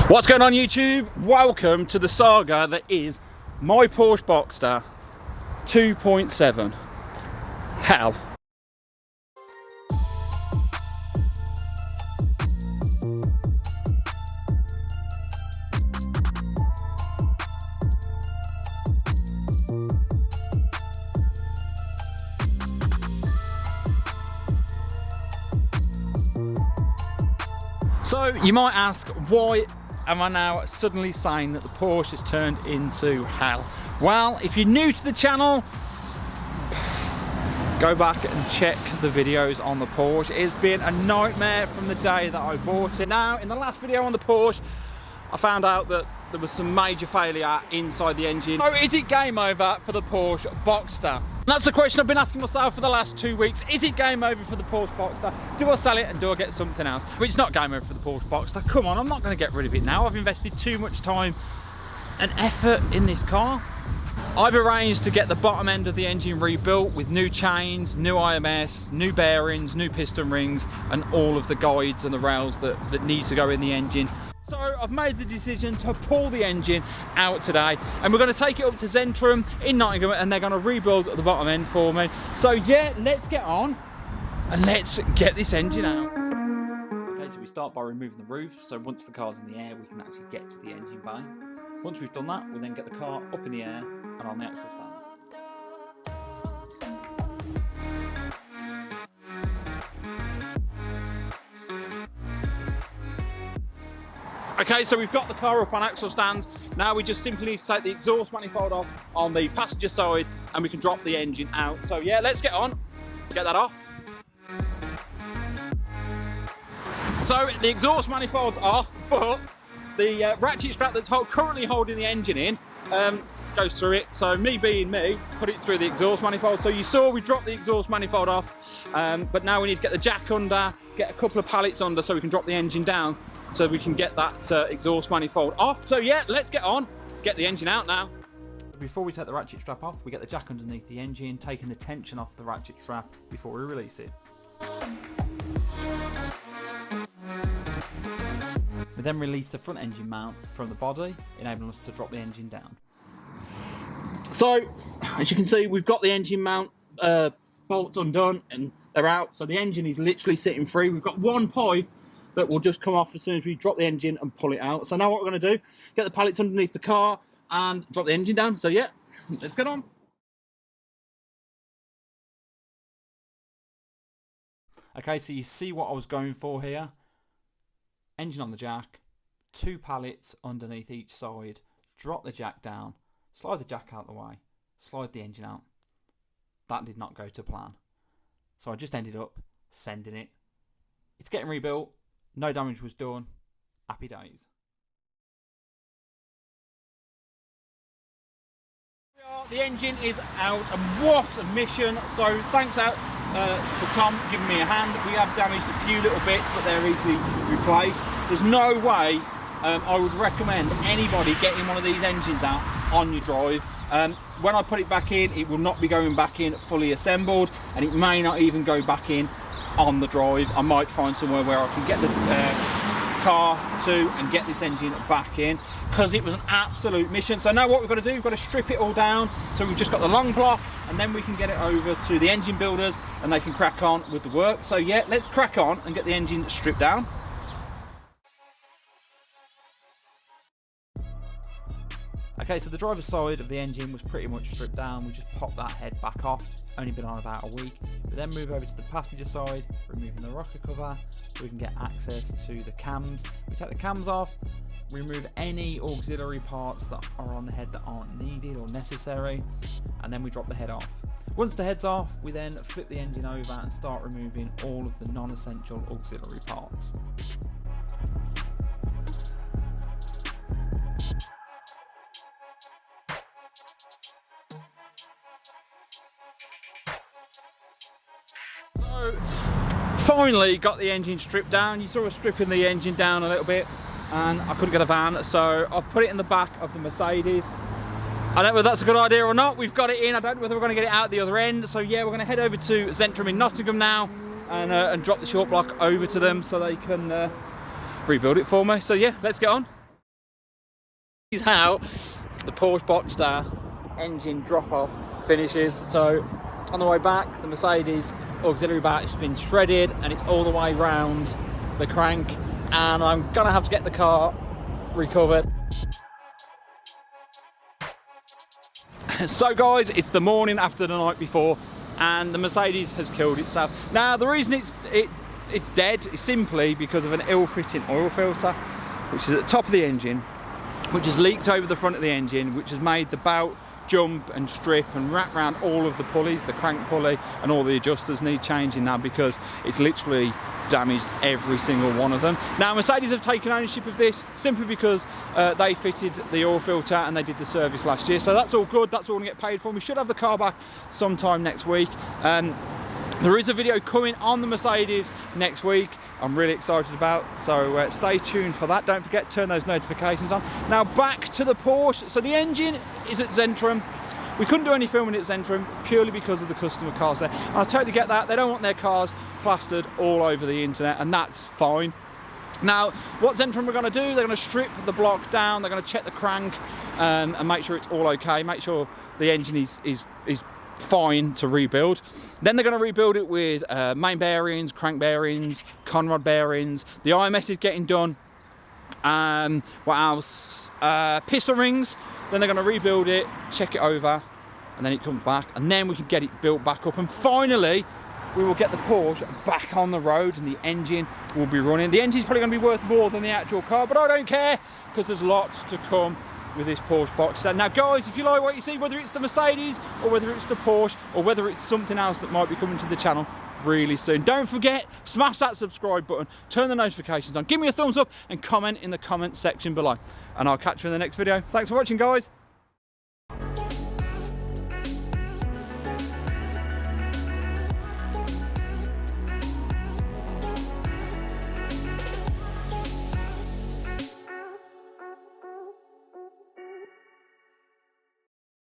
What's going on YouTube? Welcome to the saga that is my Porsche Boxster 2.7 hell. So you might ask, why am I now suddenly saying that the Porsche has turned into hell? Well, if you're new to the channel, go back and check the videos on the Porsche. It's been a nightmare from the day that I bought it. Now, in the last video on the Porsche, I found out that there was some major failure inside the engine. So is it game over for the Porsche Boxster? And that's the question I've been asking myself for the last 2 weeks. Is it game over for the Porsche Boxster? Do I sell it and do I get something else? But it's not game over for the Porsche Boxster. Come on, I'm not going to get rid of it now. I've invested too much time and effort in this car. I've arranged to get the bottom end of the engine rebuilt with new chains, new IMS, new bearings, new piston rings, and all of the guides and the rails that need to go in the engine. So I've made the decision to pull the engine out today, and we're going to take it up to Zentrum in Nottingham, and they're going to rebuild the bottom end for me. So yeah, let's get on and let's get this engine out. Okay, so we start by removing the roof, so once the car's in the air we can actually get to the engine bay. Once we've done that, we then get the car up in the air and on the axle stands. Okay, so we've got the car up on axle stands. Now we just simply need to take the exhaust manifold off on the passenger side and we can drop the engine out. So yeah, let's get on, get that off. So the exhaust manifold's off, but the ratchet strap that's currently holding the engine in goes through it. So me being me, put it through the exhaust manifold. So you saw we dropped the exhaust manifold off, but now we need to get the jack under, get a couple of pallets under so we can drop the engine down, so we can get that exhaust manifold off. So yeah, let's get on, get the engine out now. Before we take the ratchet strap off, we get the jack underneath the engine, taking the tension off the ratchet strap before we release it. We then release the front engine mount from the body, enabling us to drop the engine down. So, as you can see, we've got the engine mount bolts undone and they're out. So the engine is literally sitting free. We've got one pipe that will just come off as soon as we drop the engine and pull it out. So now what we're going to do, get the pallets underneath the car and drop the engine down. So yeah, let's get on. Okay, so you see what I was going for here. Engine on the jack, 2 pallets underneath each side, drop the jack down, slide the jack out the way, slide the engine out. That did not go to plan. So I just ended up sending it. It's getting rebuilt. No damage was done. Happy days. The engine is out, and what a mission. So thanks out for Tom giving me a hand. We have damaged a few little bits, but they're easily replaced. There's no way I would recommend anybody getting one of these engines out on your drive. When I put it back in, it will not be going back in fully assembled, and it may not even go back in on the drive. I might find somewhere where I can get the car to and get this engine back in, because it was an absolute mission. So now what we've got to do, we've got to strip it all down. So we've just got the long block, and then we can get it over to the engine builders and they can crack on with the work. So yeah, let's crack on and get the engine stripped down. Okay, so the driver's side of the engine was pretty much stripped down. We just popped that head back off, only been on about a week. We then move over to the passenger side, removing the rocker cover so we can get access to the cams. We take the cams off, remove any auxiliary parts that are on the head that aren't needed or necessary, and then we drop the head off. Once the head's off, we then flip the engine over and start removing all of the non-essential auxiliary parts. So finally got the engine stripped down. You saw us stripping the engine down a little bit and I couldn't get a van, so I've put it in the back of the Mercedes. I don't know whether that's a good idea or not. We've got it in. I don't know whether we're going to get it out the other end. So yeah, we're going to head over to Zentrum in Nottingham now and drop the short block over to them so they can rebuild it for me. So yeah, let's get on. This is how the Porsche Boxster engine drop-off finishes. So on the way back, the Mercedes auxiliary bar has been shredded and it's all the way round the crank, and I'm gonna have to get the car recovered. So guys, it's the morning after the night before and the Mercedes has killed itself. Now the reason it's dead is simply because of an ill-fitting oil filter, which is at the top of the engine, which has leaked over the front of the engine, which has made the belt jump and strip and wrap around all of the pulleys. The crank pulley and all the adjusters need changing now because it's literally damaged every single one of them. Now Mercedes have taken ownership of this simply because they fitted the oil filter and they did the service last year, so that's all good. That's all we get paid for. We should have the car back sometime next week. There is a video coming on the Mercedes next week I'm really excited about, so stay tuned for that. Don't forget to turn those notifications on. Now back to the Porsche. So the engine is at Zentrum. We couldn't do any filming at Zentrum purely because of the customer cars there. And I totally get that. They don't want their cars plastered all over the internet, and that's fine. Now, what Zentrum are going to do, they're going to strip the block down, they're going to check the crank and make sure it's all okay, make sure the engine is fine to rebuild. Then they're going to rebuild it with main bearings, crank bearings, conrod bearings. The IMS is getting done. What else? Piston rings. Then they're going to rebuild it, check it over, and then it comes back, and then we can get it built back up, and finally we will get the Porsche back on the road and the engine will be running. The engine's probably going to be worth more than the actual car, but I don't care because there's lots to come with this Porsche Boxster. Now guys, if you like what you see, whether it's the Mercedes or whether it's the Porsche or whether it's something else that might be coming to the channel really soon, don't forget, smash that subscribe button, turn the notifications on, give me a thumbs up and comment in the comment section below, and I'll catch you in the next video. Thanks for watching guys.